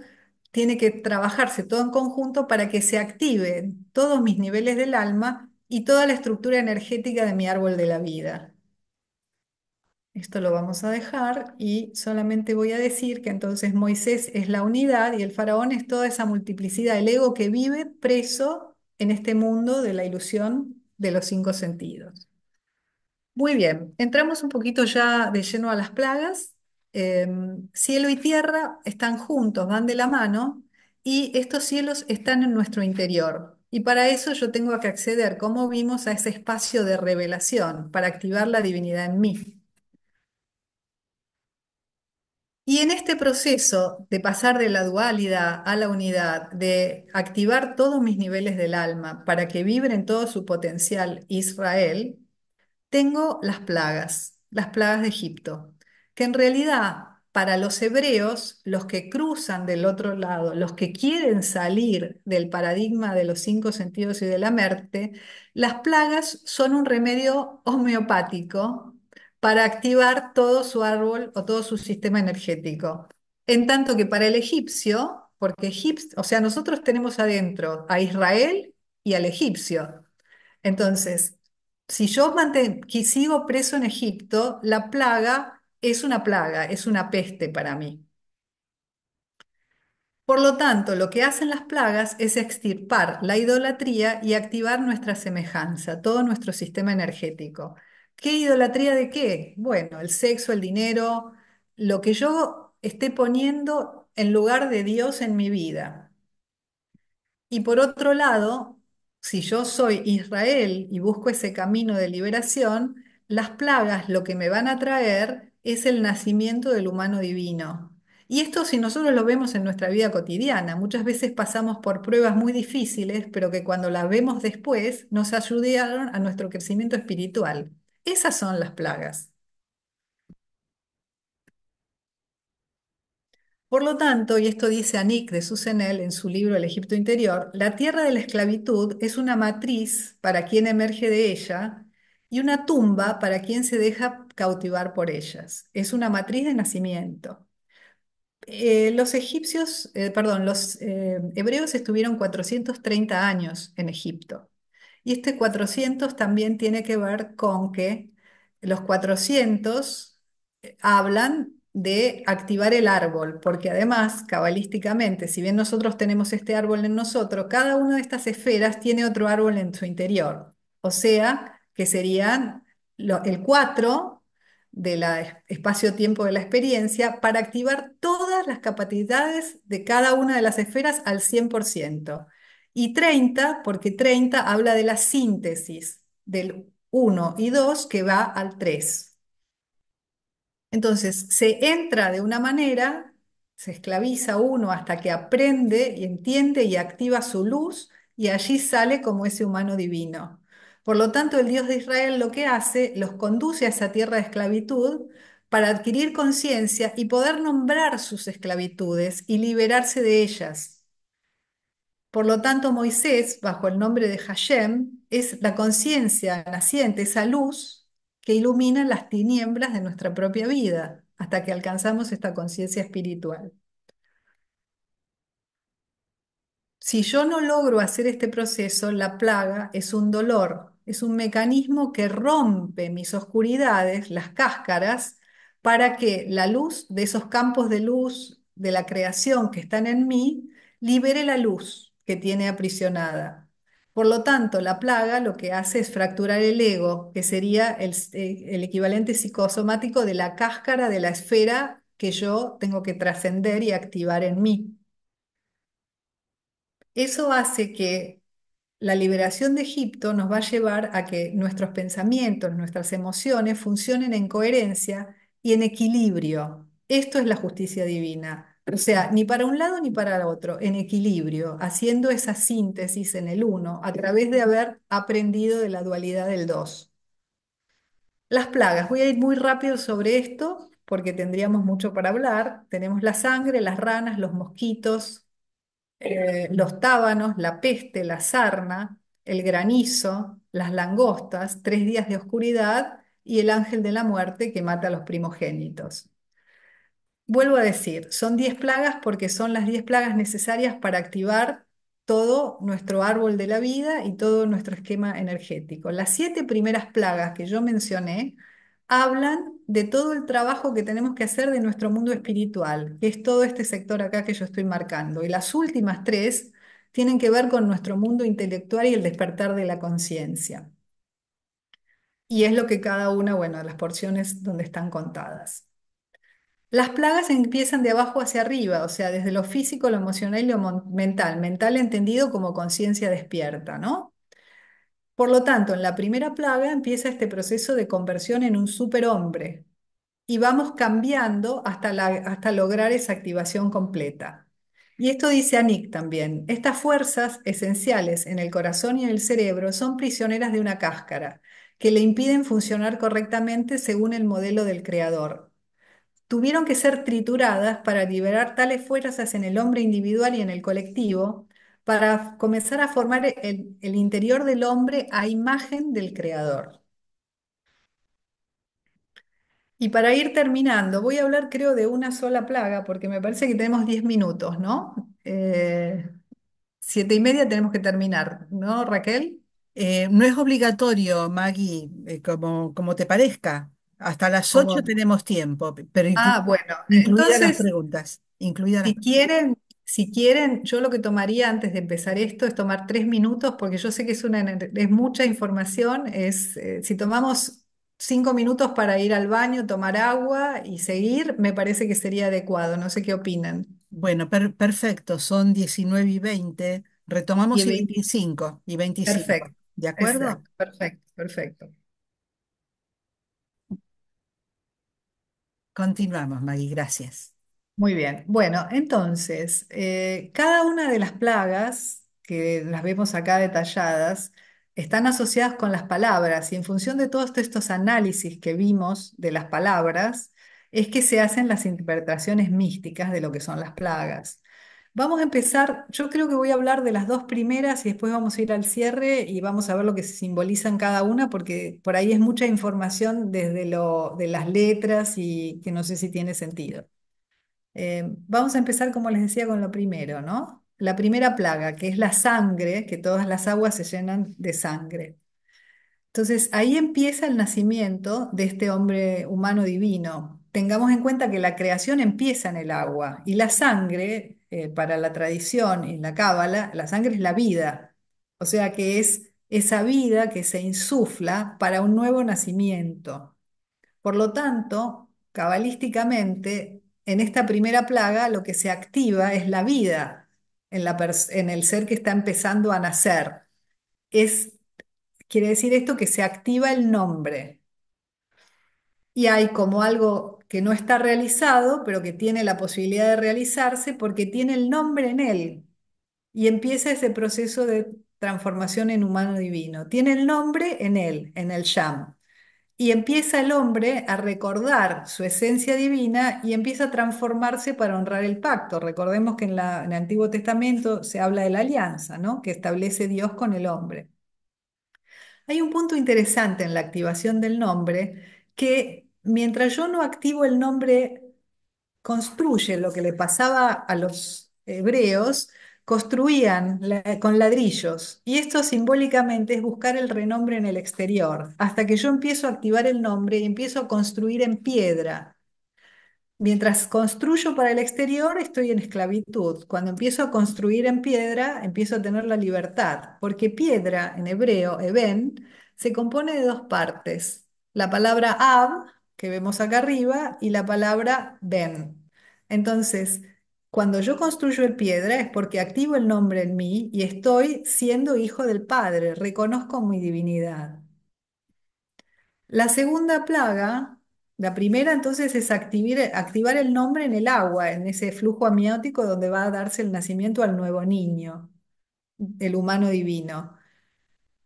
Speaker 2: tiene que trabajarse todo en conjunto para que se activen todos mis niveles del alma y toda la estructura energética de mi árbol de la vida. Esto lo vamos a dejar y solamente voy a decir que entonces Moisés es la unidad y el faraón es toda esa multiplicidad, el ego que vive preso en este mundo de la ilusión de los cinco sentidos. Muy bien, entramos un poquito ya de lleno a las plagas. Cielo y tierra están juntos, van de la mano, y estos cielos están en nuestro interior. Y para eso yo tengo que acceder, como vimos, a ese espacio de revelación, para activar la divinidad en mí. Y en este proceso de pasar de la dualidad a la unidad, de activar todos mis niveles del alma para que vibren todo su potencial Israel, tengo las plagas de Egipto, que en realidad para los hebreos, los que cruzan del otro lado, los que quieren salir del paradigma de los cinco sentidos y de la muerte, las plagas son un remedio homeopático para activar todo su árbol o todo su sistema energético. En tanto que para el egipcio, porque egipcio, o sea, nosotros tenemos adentro a Israel y al egipcio. Entonces, si yo que sigo preso en Egipto, la plaga, es una peste para mí. Por lo tanto, lo que hacen las plagas es extirpar la idolatría y activar nuestra semejanza, todo nuestro sistema energético. ¿Qué idolatría de qué? Bueno, el sexo, el dinero, lo que yo esté poniendo en lugar de Dios en mi vida. Y por otro lado, si yo soy Israel y busco ese camino de liberación, las plagas lo que me van a traer es el nacimiento del humano divino. Y esto si nosotros lo vemos en nuestra vida cotidiana, muchas veces pasamos por pruebas muy difíciles, pero que cuando las vemos después nos ayudaron a nuestro crecimiento espiritual. Esas son las plagas. Por lo tanto, y esto dice Anik de Susenel en su libro El Egipto Interior, la tierra de la esclavitud es una matriz para quien emerge de ella y una tumba para quien se deja cautivar por ellas. Es una matriz de nacimiento. Los egipcios, perdón, los hebreos estuvieron 430 años en Egipto. Y este 400 también tiene que ver con que los 400 hablan de activar el árbol, porque además, cabalísticamente, si bien nosotros tenemos este árbol en nosotros, cada una de estas esferas tiene otro árbol en su interior. O sea, que serían el 4 del espacio-tiempo de la experiencia para activar todas las capacidades de cada una de las esferas al 100%. Y 30 porque 30 habla de la síntesis del uno y 2 que va al 3. Entonces, se entra de una manera, se esclaviza uno hasta que aprende y entiende y activa su luz y allí sale como ese humano divino. Por lo tanto, el Dios de Israel lo que hace, los conduce a esa tierra de esclavitud para adquirir conciencia y poder nombrar sus esclavitudes y liberarse de ellas. Por lo tanto, Moisés, bajo el nombre de Hashem, es la conciencia naciente, esa luz que iluminan las tinieblas de nuestra propia vida hasta que alcanzamos esta conciencia espiritual. Si yo no logro hacer este proceso, la plaga es un dolor, es un mecanismo que rompe mis oscuridades, las cáscaras, para que la luz de esos campos de luz de la creación que están en mí libere la luz que tiene aprisionada. Por lo tanto, la plaga lo que hace es fracturar el ego, que sería el equivalente psicosomático de la cáscara de la esfera que yo tengo que trascender y activar en mí. Eso hace que la liberación de Egipto nos va a llevar a que nuestros pensamientos, nuestras emociones funcionen en coherencia y en equilibrio. Esto es la justicia divina. O sea, ni para un lado ni para el otro, en equilibrio, haciendo esa síntesis en el uno a través de haber aprendido de la dualidad del dos. Las plagas, voy a ir muy rápido sobre esto porque tendríamos mucho para hablar. Tenemos la sangre, las ranas, los mosquitos, los tábanos, la peste, la sarna, el granizo, las langostas, 3 días de oscuridad y el ángel de la muerte que mata a los primogénitos. Vuelvo a decir, son 10 plagas porque son las 10 plagas necesarias para activar todo nuestro árbol de la vida y todo nuestro esquema energético. Las 7 primeras plagas que yo mencioné hablan de todo el trabajo que tenemos que hacer de nuestro mundo espiritual, que es todo este sector acá que yo estoy marcando. Y las últimas 3 tienen que ver con nuestro mundo intelectual y el despertar de la conciencia. Y es lo que cada una, bueno, las porciones donde están contadas. Las plagas empiezan de abajo hacia arriba, o sea, desde lo físico, lo emocional y lo mental, mental entendido como conciencia despierta, ¿no? Por lo tanto, en la primera plaga empieza este proceso de conversión en un superhombre y vamos cambiando hasta lograr esa activación completa. Y esto dice Anik también, estas fuerzas esenciales en el corazón y en el cerebro son prisioneras de una cáscara que le impiden funcionar correctamente según el modelo del creador. Tuvieron que ser trituradas para liberar tales fuerzas en el hombre individual y en el colectivo, para comenzar a formar el interior del hombre a imagen del creador. Y para ir terminando, voy a hablar creo de una sola plaga, porque me parece que tenemos 10 minutos, ¿no? 7:30 tenemos que terminar, ¿no, Raquel?
Speaker 1: No es obligatorio, Maggie, como te parezca. Hasta las 8
Speaker 2: Como-
Speaker 1: tenemos tiempo, pero
Speaker 2: bueno,
Speaker 1: incluidas las
Speaker 2: entonces
Speaker 1: preguntas. Incluidas las
Speaker 2: si quieren, si quieren, yo lo que tomaría antes de empezar esto es tomar 3 minutos, porque yo sé que es mucha información. Si tomamos 5 minutos para ir al baño, tomar agua y seguir, me parece que sería adecuado. No sé qué opinan.
Speaker 1: Bueno, perfecto, son 19:20.
Speaker 2: Y
Speaker 1: Retomamos y
Speaker 2: 20
Speaker 1: 25.
Speaker 2: perfecto,
Speaker 1: ¿De acuerdo?
Speaker 2: exacto, perfecto, perfecto.
Speaker 1: Continuamos, Maggie, gracias.
Speaker 2: Muy bien. Bueno, entonces, cada una de las plagas que las vemos acá detalladas están asociadas con las palabras y en función de todos estos análisis que vimos de las palabras, es que se hacen las interpretaciones místicas de lo que son las plagas. Vamos a empezar, yo creo que voy a hablar de las dos primeras y después vamos a ir al cierre y vamos a ver lo que se simboliza en cada una, porque por ahí es mucha información desde lo de las letras y que no sé si tiene sentido. Vamos a empezar, como les decía, con lo primero, ¿no? La primera plaga, que es la sangre, que todas las aguas se llenan de sangre. Entonces, ahí empieza el nacimiento de este hombre humano divino. Tengamos en cuenta que la creación empieza en el agua y la sangre, para la tradición y la cábala, la sangre es la vida. O sea que es esa vida que se insufla para un nuevo nacimiento. Por lo tanto, cabalísticamente, en esta primera plaga lo que se activa es la vida en el ser que está empezando a nacer. Es, quiere decir esto que se activa el nombre y hay como algo que no está realizado, pero que tiene la posibilidad de realizarse porque tiene el nombre en él y empieza ese proceso de transformación en humano divino. Tiene el nombre en él, en el Yam. Y empieza el hombre a recordar su esencia divina y empieza a transformarse para honrar el pacto. Recordemos que en el Antiguo Testamento se habla de la alianza, ¿no? Que establece Dios con el hombre. Hay un punto interesante en la activación del nombre que mientras yo no activo el nombre, construye lo que le pasaba a los hebreos, construían con ladrillos. Y esto simbólicamente es buscar el renombre en el exterior, hasta que yo empiezo a activar el nombre y empiezo a construir en piedra. Mientras construyo para el exterior, estoy en esclavitud. Cuando empiezo a construir en piedra, empiezo a tener la libertad, porque piedra en hebreo, eben, se compone de dos partes. La palabra ab, que vemos acá arriba, y la palabra ben. Entonces, cuando yo construyo en piedra es porque activo el nombre en mí y estoy siendo hijo del Padre, reconozco mi divinidad. La segunda plaga, la primera entonces es activar el nombre en el agua, en ese flujo amniótico donde va a darse el nacimiento al nuevo niño, el humano divino.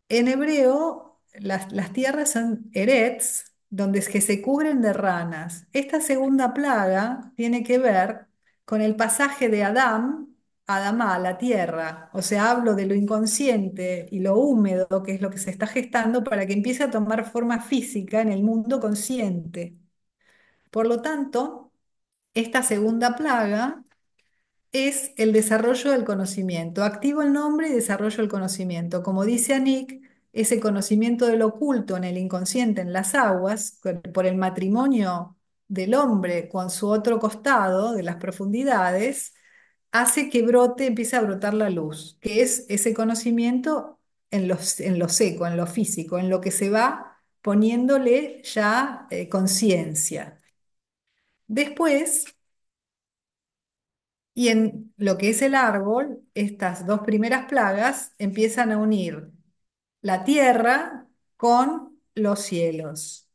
Speaker 2: En hebreo, las tierras son eretz, donde es que se cubren de ranas. Esta segunda plaga tiene que ver con el pasaje de Adamá, a la tierra. O sea, hablo de lo inconsciente y lo húmedo, que es lo que se está gestando, para que empiece a tomar forma física en el mundo consciente. Por lo tanto, esta segunda plaga es el desarrollo del conocimiento. Activo el nombre y desarrollo el conocimiento. Como dice Anik, ese conocimiento del oculto en el inconsciente, en las aguas, por el matrimonio del hombre con su otro costado, de las profundidades, hace que brote, empiece a brotar la luz, que es ese conocimiento en lo seco, en lo físico, en lo que se va poniéndole ya conciencia. Después, y en lo que es el árbol, estas dos primeras plagas empiezan a unir la tierra con los cielos.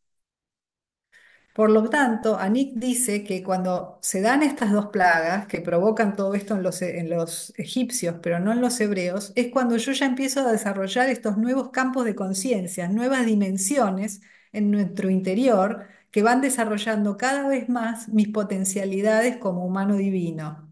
Speaker 2: Por lo tanto, Anik dice que cuando se dan estas dos plagas que provocan todo esto en los egipcios, pero no en los hebreos, es cuando yo ya empiezo a desarrollar estos nuevos campos de conciencia, nuevas dimensiones en nuestro interior que van desarrollando cada vez más mis potencialidades como humano divino.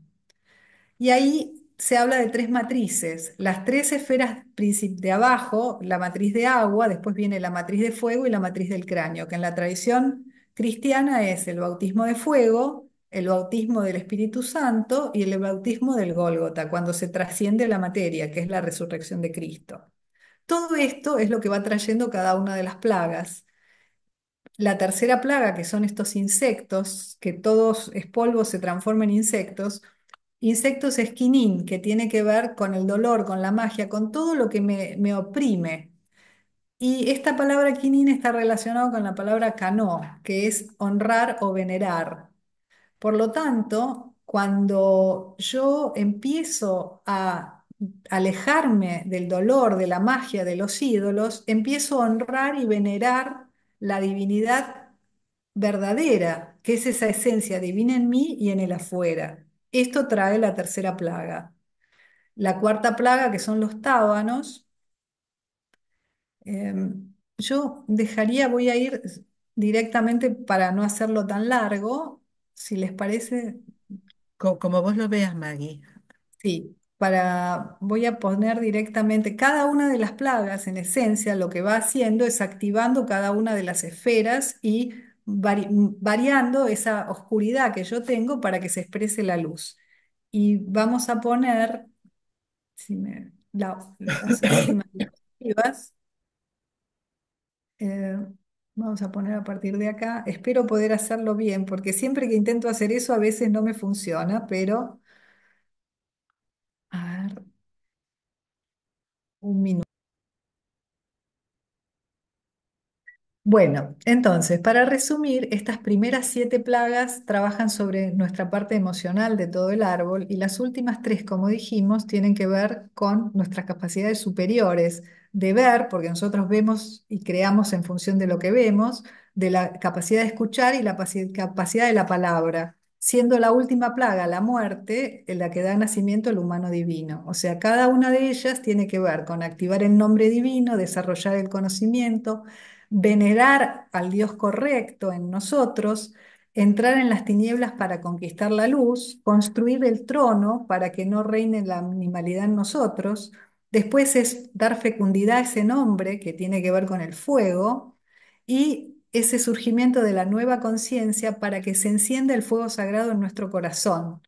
Speaker 2: Y ahí se habla de tres matrices, las tres esferas de abajo, la matriz de agua, después viene la matriz de fuego y la matriz del cráneo, que en la tradición cristiana es el bautismo de fuego, el bautismo del Espíritu Santo y el bautismo del Gólgota, cuando se trasciende la materia, que es la resurrección de Cristo. Todo esto es lo que va trayendo cada una de las plagas. La tercera plaga, que son estos insectos, que todos es polvo, se transforma en insectos. Insectos esquinín, que tiene que ver con el dolor, con la magia, con todo lo que me oprime. Y esta palabra quinín está relacionada con la palabra canó, que es honrar o venerar. Por lo tanto, cuando yo empiezo a alejarme del dolor, de la magia, de los ídolos, empiezo a honrar y venerar la divinidad verdadera, que es esa esencia divina en mí y en el afuera. Esto trae la tercera plaga. La cuarta plaga, que son los tábanos, yo dejaría, voy a ir directamente para no hacerlo tan largo, si les parece.
Speaker 1: Como vos lo veas, Maggie.
Speaker 2: Sí, voy a poner directamente cada una de las plagas, en esencia, lo que va haciendo es activando cada una de las esferas y variando esa oscuridad que yo tengo para que se exprese la luz. Y vamos a poner las últimas diapositivas. eh, vamos a poner a partir de acá. Espero poder hacerlo bien, porque siempre que intento hacer eso a veces no me funciona, pero a ver, un minuto. Bueno, entonces, para resumir, estas primeras 7 plagas trabajan sobre nuestra parte emocional de todo el árbol y las últimas 3, como dijimos, tienen que ver con nuestras capacidades superiores de ver, porque nosotros vemos y creamos en función de lo que vemos, de la capacidad de escuchar y la capacidad de la palabra, siendo la última plaga, la muerte, en la que da nacimiento el humano divino. O sea, cada una de ellas tiene que ver con activar el nombre divino, desarrollar el conocimiento, venerar al Dios correcto en nosotros, entrar en las tinieblas para conquistar la luz, construir el trono para que no reine la animalidad en nosotros, Después es dar fecundidad a ese nombre que tiene que ver con el fuego y ese surgimiento de la nueva conciencia para que se encienda el fuego sagrado en nuestro corazón.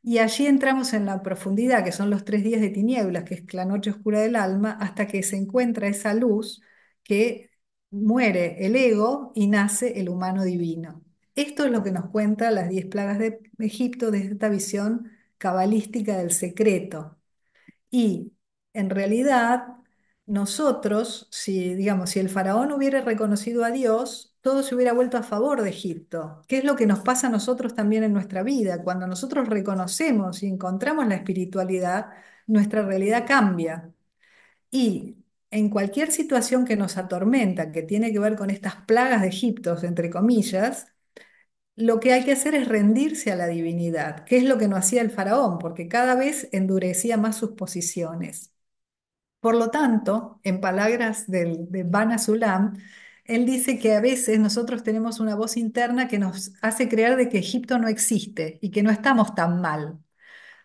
Speaker 2: Y allí entramos en la profundidad, que son los 3 días de tinieblas, que es la noche oscura del alma, hasta que se encuentra esa luz que muere el ego y nace el humano divino. Esto es lo que nos cuenta las 10 plagas de Egipto desde esta visión cabalística del secreto. Y en realidad, nosotros, si digamos, si el faraón hubiera reconocido a Dios, todo se hubiera vuelto a favor de Egipto. ¿Qué es lo que nos pasa a nosotros también en nuestra vida? Cuando nosotros reconocemos y encontramos la espiritualidad, nuestra realidad cambia. Y en cualquier situación que nos atormenta, que tiene que ver con estas plagas de Egipto, entre comillas, lo que hay que hacer es rendirse a la divinidad, que es lo que no hacía el faraón, porque cada vez endurecía más sus posiciones. Por lo tanto, en palabras de Bana Sulam, él dice que a veces nosotros tenemos una voz interna que nos hace creer de que Egipto no existe y que no estamos tan mal.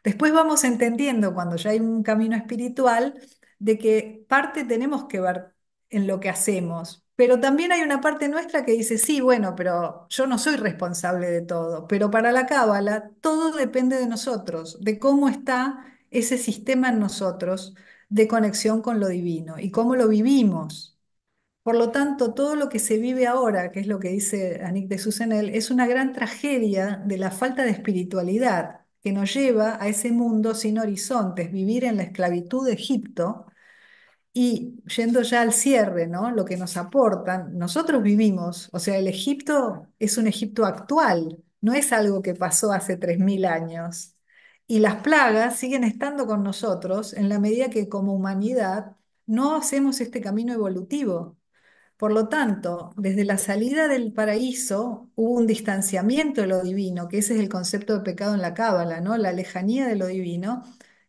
Speaker 2: Después vamos entendiendo, cuando ya hay un camino espiritual, de que parte tenemos que ver en lo que hacemos, pero también hay una parte nuestra que dice, sí, bueno, pero yo no soy responsable de todo, pero para la Cábala todo depende de nosotros, de cómo está ese sistema en nosotros de conexión con lo divino y cómo lo vivimos. Por lo tanto, todo lo que se vive ahora, que es lo que dice Annick de Susanel, es una gran tragedia de la falta de espiritualidad que nos lleva a ese mundo sin horizontes, vivir en la esclavitud de Egipto. Y yendo ya al cierre, ¿no? Lo que nos aportan, nosotros vivimos, o sea, el Egipto es un Egipto actual, no es algo que pasó hace 3.000 años. Y las plagas siguen estando con nosotros en la medida que como humanidad no hacemos este camino evolutivo. Por lo tanto, desde la salida del paraíso hubo un distanciamiento de lo divino, que ese es el concepto de pecado en la Cábala, ¿no? La lejanía de lo divino,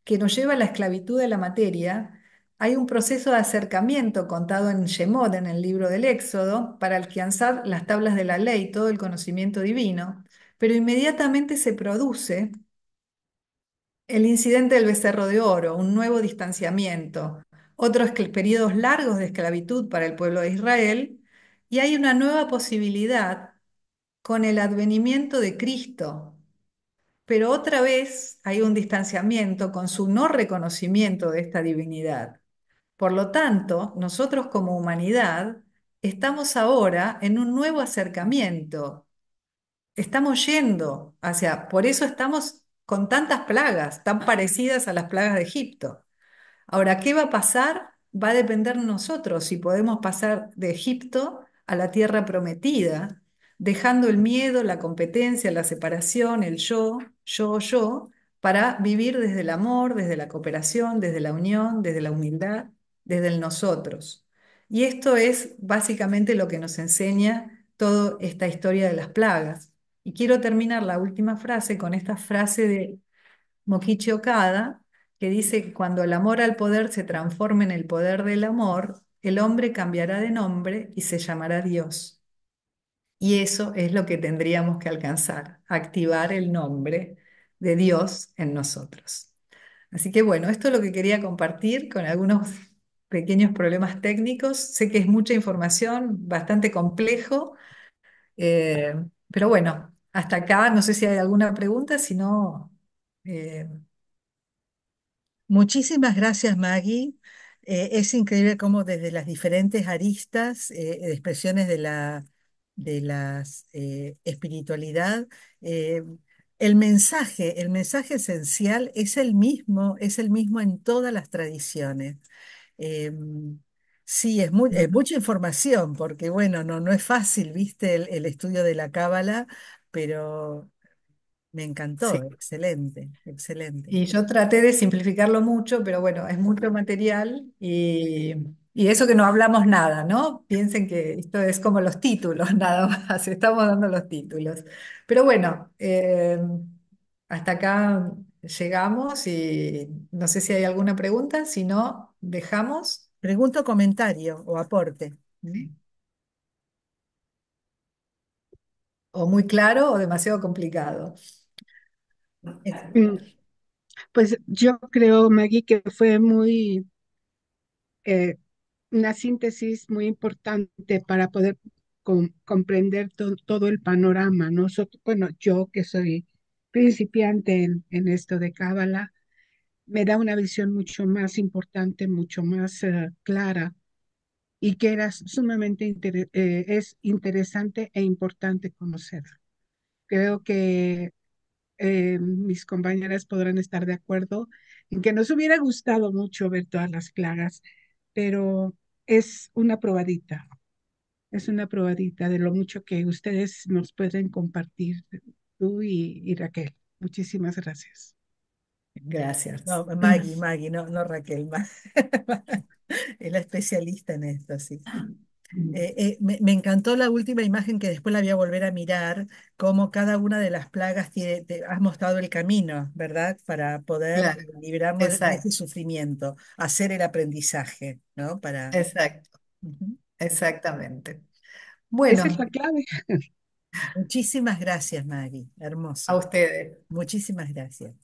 Speaker 2: que nos lleva a la esclavitud de la materia. Hay un proceso de acercamiento contado en Shemot, en el libro del Éxodo, para alcanzar las tablas de la ley, todo el conocimiento divino, pero inmediatamente se produce el incidente del becerro de oro, un nuevo distanciamiento, otros periodos largos de esclavitud para el pueblo de Israel, y hay una nueva posibilidad con el advenimiento de Cristo. Pero otra vez hay un distanciamiento con su no reconocimiento de esta divinidad. Por lo tanto, nosotros como humanidad estamos ahora en un nuevo acercamiento. Estamos yendo hacia, por eso estamos con tantas plagas, tan parecidas a las plagas de Egipto. Ahora, ¿qué va a pasar? Va a depender de nosotros si podemos pasar de Egipto a la tierra prometida, dejando el miedo, la competencia, la separación, el yo, para vivir desde el amor, desde la cooperación, desde la unión, desde la humildad, desde el nosotros. Y esto es básicamente lo que nos enseña toda esta historia de las plagas. Y quiero terminar la última frase con esta frase de Mokichi Okada, que dice que cuando el amor al poder se transforme en el poder del amor, el hombre cambiará de nombre y se llamará Dios. Y eso es lo que tendríamos que alcanzar, activar el nombre de Dios en nosotros. Así que bueno, esto es lo que quería compartir con algunos pequeños problemas técnicos. Sé que es mucha información, bastante complejo, eh, pero bueno, hasta acá no sé si hay alguna pregunta, si no... eh,
Speaker 1: Muchísimas gracias, Maggie. Es increíble cómo desde las diferentes aristas de expresiones de las espiritualidad, eh, el mensaje esencial es el mismo en todas las tradiciones. Eh, sí, es mucha información, porque bueno, no es fácil, viste, el estudio de la Cábala, pero me encantó,
Speaker 2: sí.
Speaker 1: excelente, excelente.
Speaker 2: Y yo traté de simplificarlo mucho, pero bueno, es mucho material y eso que no hablamos nada, ¿no? Piensen que esto es como los títulos, nada más, estamos dando los títulos. Pero bueno, hasta acá llegamos y no sé si hay alguna pregunta, si no, dejamos.
Speaker 1: Pregunta, comentario o aporte. ¿Mm?
Speaker 2: Sí. O muy claro o demasiado complicado.
Speaker 1: Es-
Speaker 3: Mm, Pues yo creo, Maggie, que fue muy, eh, una síntesis muy importante para poder comprender todo el panorama. Nosotros, bueno, yo que soy principiante en esto de Cábala, me da una visión mucho más importante, mucho más clara y que era sumamente es interesante e importante conocer. Creo que mis compañeras podrán estar de acuerdo en que nos hubiera gustado mucho ver todas las plagas, pero es una probadita de lo mucho que ustedes nos pueden compartir, tú y Raquel. Muchísimas gracias.
Speaker 2: Gracias.
Speaker 1: No, Maggie, Maggie, no, no Raquel, es la especialista en esto, sí. Me encantó la última imagen que después la voy a volver a mirar, cómo cada una de las plagas has mostrado el camino, ¿verdad? Para poder
Speaker 2: Claro,
Speaker 1: librarnos de ese
Speaker 2: exacto,
Speaker 1: sufrimiento, hacer el aprendizaje, ¿no?
Speaker 2: exacto,
Speaker 1: Ujú.
Speaker 2: exactamente.
Speaker 3: Esa es
Speaker 2: Bueno,
Speaker 3: la clave.
Speaker 1: Muchísimas gracias, Maggie.
Speaker 2: a
Speaker 1: Hermoso.
Speaker 2: ustedes.
Speaker 1: Muchísimas gracias.